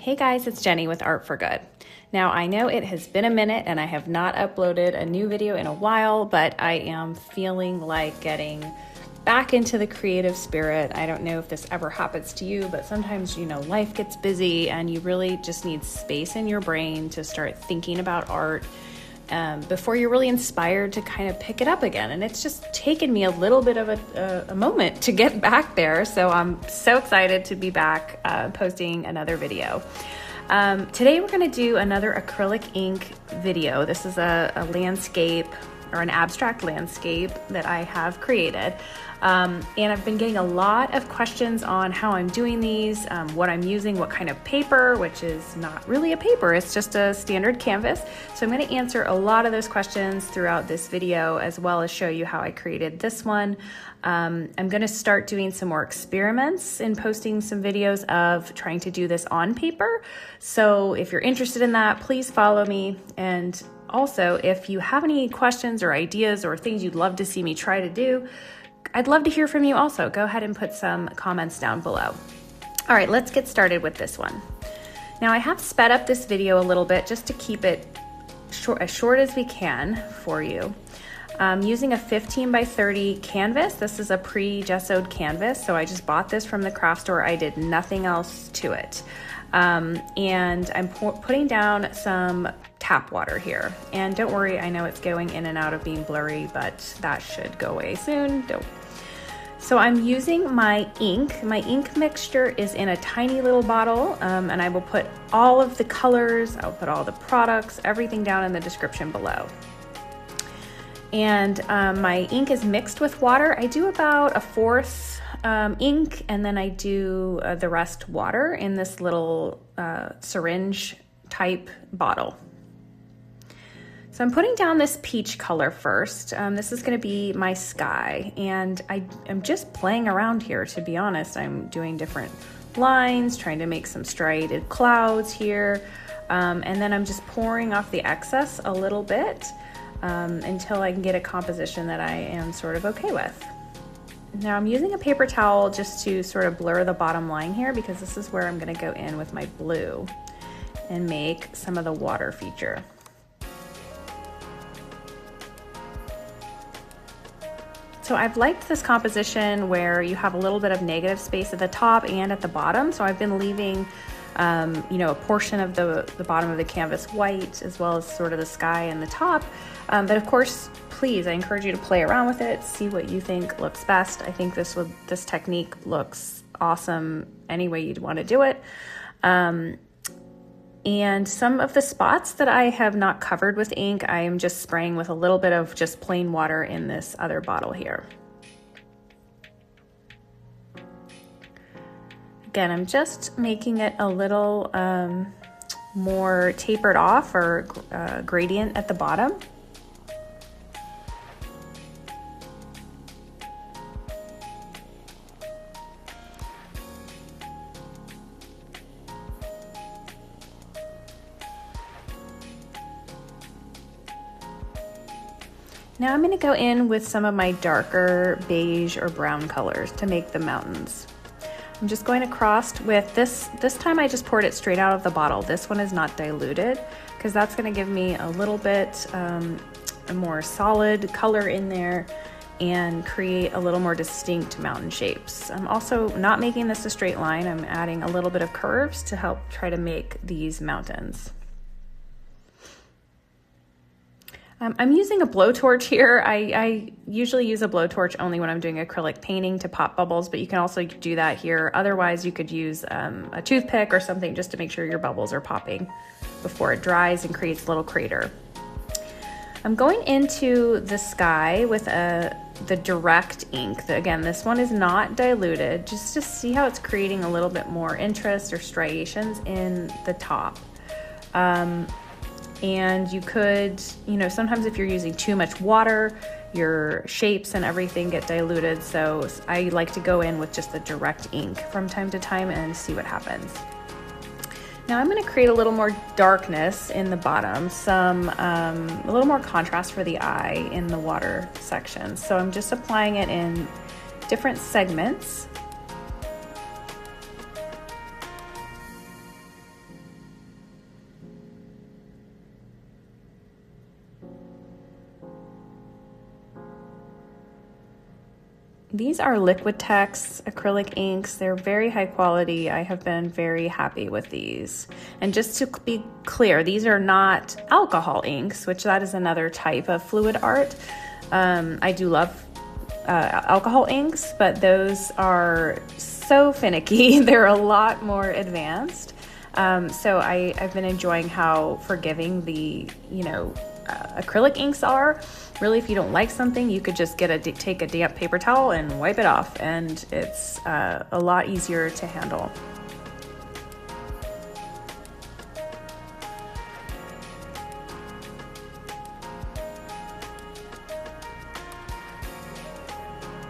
Hey guys, it's Jenny with Art for Good. Now I know it has been a minute and I have not uploaded a new video in a while, but I am feeling like getting back into the creative spirit. I don't know if this ever happens to you, but sometimes, life gets busy and you really just need space in your brain to start thinking about art before you're really inspired to kind of pick it up again. And it's just taken me a little bit of a moment to get back there. So I'm so excited to be back posting another video. Today we're going to do another acrylic ink video. This is a landscape or an abstract landscape that I have created. And I've been getting a lot of questions on how I'm doing these, what I'm using, what kind of paper, which is not really a paper, it's just a standard canvas. So I'm going to answer a lot of those questions throughout this video, as well as show you how I created this one. I'm going to start doing some more experiments and posting some videos of trying to do this on paper. So if you're interested in that, please follow me. And also, if you have any questions or ideas or things you'd love to see me try to do, I'd love to hear from you also. Go ahead and put some comments down below. All right, let's get started with this one. Now I have sped up this video a little bit just to keep it as short as we can for you. Using a 15 by 30 canvas. This is a pre-gessoed canvas, so I just bought this from the craft store. I did nothing else to it. And I'm putting down some tap water here. And don't worry, I know it's going in and out of being blurry, but that should go away soon. So I'm using my ink. My ink mixture is in a tiny little bottle, and I will put all of the colors, I'll put all the products, everything down in the description below. And my ink is mixed with water. I do about a fourth ink, and then I do the rest water in this little syringe type bottle. So I'm putting down this peach color first. This is going to be my sky, and I'm just playing around here, to be honest. I'm doing different lines, trying to make some striated clouds here, and then I'm just pouring off the excess a little bit until I can get a composition that I am sort of okay with. Now I'm using a paper towel just to sort of blur the bottom line here, because this is where I'm going to go in with my blue and make some of the water feature. So I've liked this composition where you have a little bit of negative space at the top and at the bottom. So I've been leaving, a portion of the bottom of the canvas white, as well as sort of the sky and the top. But of course, please, I encourage you to play around with it, see what you think looks best. I think this technique looks awesome any way you'd want to do it. And some of the spots that I have not covered with ink, I am just spraying with a little bit of just plain water in this other bottle here. Again, I'm just making it a little more tapered off, or gradient at the bottom. Now I'm going to go in with some of my darker beige or brown colors to make the mountains. I'm just going across with this time I just poured it straight out of the bottle. This one is not diluted, because that's going to give me a little bit a more solid color in there and create a little more distinct mountain shapes. I'm also not making this a straight line. I'm adding a little bit of curves to help try to make these mountains. I'm using a blowtorch here. I usually use a blowtorch only when I'm doing acrylic painting to pop bubbles, but you can also do that here. Otherwise, you could use a toothpick or something just to make sure your bubbles are popping before it dries and creates a little crater. I'm going into the sky with the direct ink. Again, this one is not diluted, just to see how it's creating a little bit more interest or striations in the top. And you could, sometimes if you're using too much water, your shapes and everything get diluted. So I like to go in with just the direct ink from time to time and see what happens. Now I'm going to create a little more darkness in the bottom, a little more contrast for the eye in the water section. So I'm just applying it in different segments. These are Liquitex acrylic inks. They're very high quality. I have been very happy with these. And just to be clear, these are not alcohol inks, which that is another type of fluid art. I do love alcohol inks, but those are so finicky. They're a lot more advanced. So I've been enjoying how forgiving the, acrylic inks are. Really, if you don't like something, you could just take a damp paper towel and wipe it off, and it's a lot easier to handle.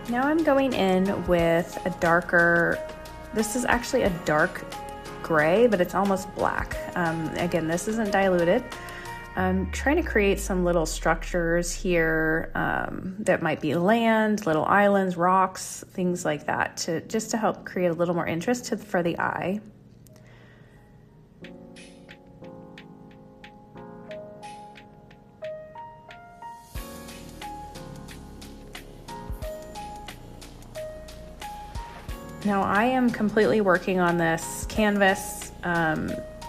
Now I'm going in with a darker, this is actually a dark gray, but it's almost black. Again, this isn't diluted. I'm trying to create some little structures here that might be land, little islands, rocks, things like that, just to help create a little more interest for the eye. Now I am completely working on this canvas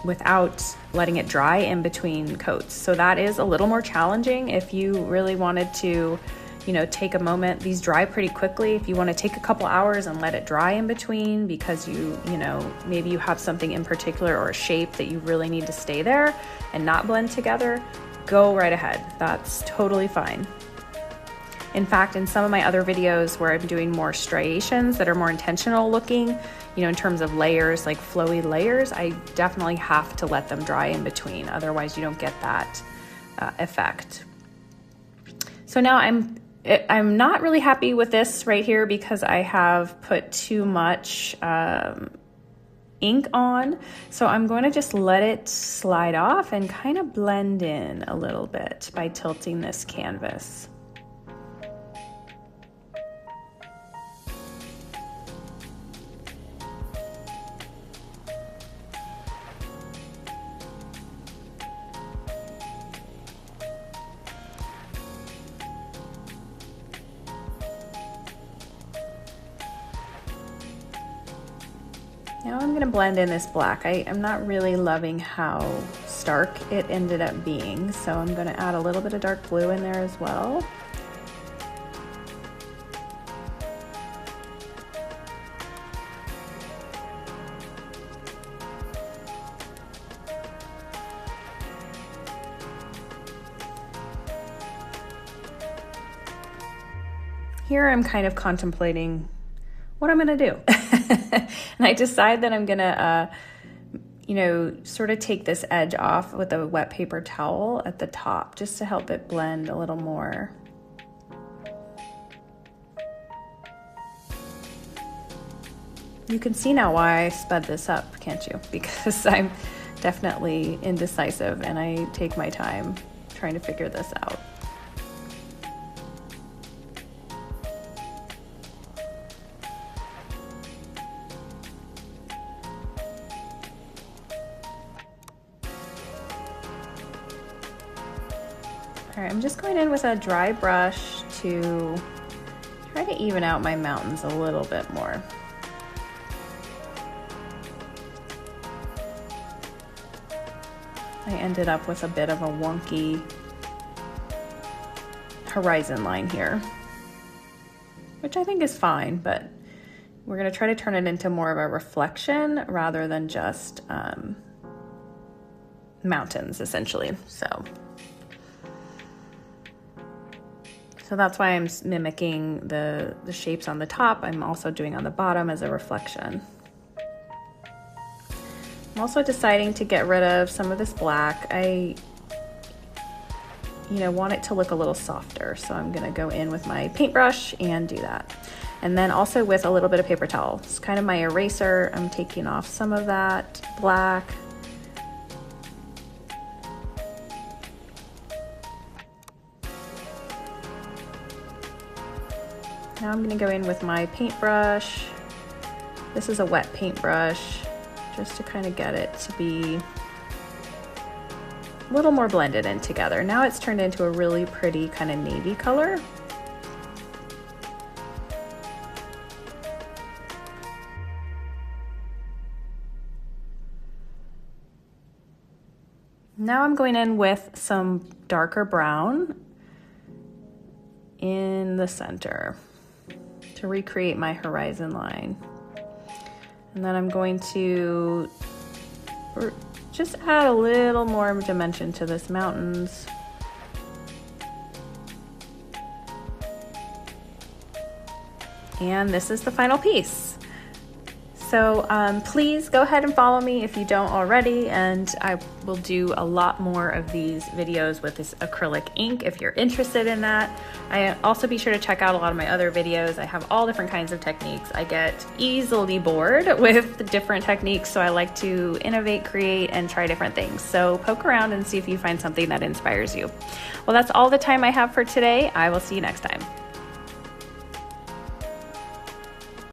without letting it dry in between coats. So that is a little more challenging if you really wanted to, take a moment. These dry pretty quickly. If you want to take a couple hours and let it dry in between because maybe you have something in particular or a shape that you really need to stay there and not blend together, go right ahead. That's totally fine. In fact, in some of my other videos where I'm doing more striations that are more intentional looking, in terms of layers, like flowy layers, I definitely have to let them dry in between. Otherwise, you don't get that effect. So now I'm not really happy with this right here because I have put too much ink on. So I'm going to just let it slide off and kind of blend in a little bit by tilting this canvas. Now I'm going to blend in this black. I'm not really loving how stark it ended up being, so I'm going to add a little bit of dark blue in there as well. Here I'm kind of contemplating what I'm gonna do. And I decide that I'm gonna, sort of take this edge off with a wet paper towel at the top just to help it blend a little more. You can see now why I sped this up, can't you? Because I'm definitely indecisive and I take my time trying to figure this out. All right, I'm just going in with a dry brush to try to even out my mountains a little bit more. I ended up with a bit of a wonky horizon line here, which I think is fine, but we're gonna try to turn it into more of a reflection rather than just mountains, essentially. So that's why I'm mimicking the shapes on the top. I'm also doing on the bottom as a reflection. I'm also deciding to get rid of some of this black. I want it to look a little softer. So I'm gonna go in with my paintbrush and do that. And then also with a little bit of paper towel. It's kind of my eraser. I'm taking off some of that black. Now I'm going to go in with my paintbrush. This is a wet paintbrush, just to kind of get it to be a little more blended in together. Now it's turned into a really pretty kind of navy color. Now I'm going in with some darker brown in the center to recreate my horizon line. And then I'm going to just add a little more dimension to this mountains. And this is the final piece. So please go ahead and follow me if you don't already, and I will do a lot more of these videos with this acrylic ink if you're interested in that. I also be sure to check out a lot of my other videos. I have all different kinds of techniques. I get easily bored with different techniques, so I like to innovate, create, and try different things. So poke around and see if you find something that inspires you. Well, that's all the time I have for today. I will see you next time.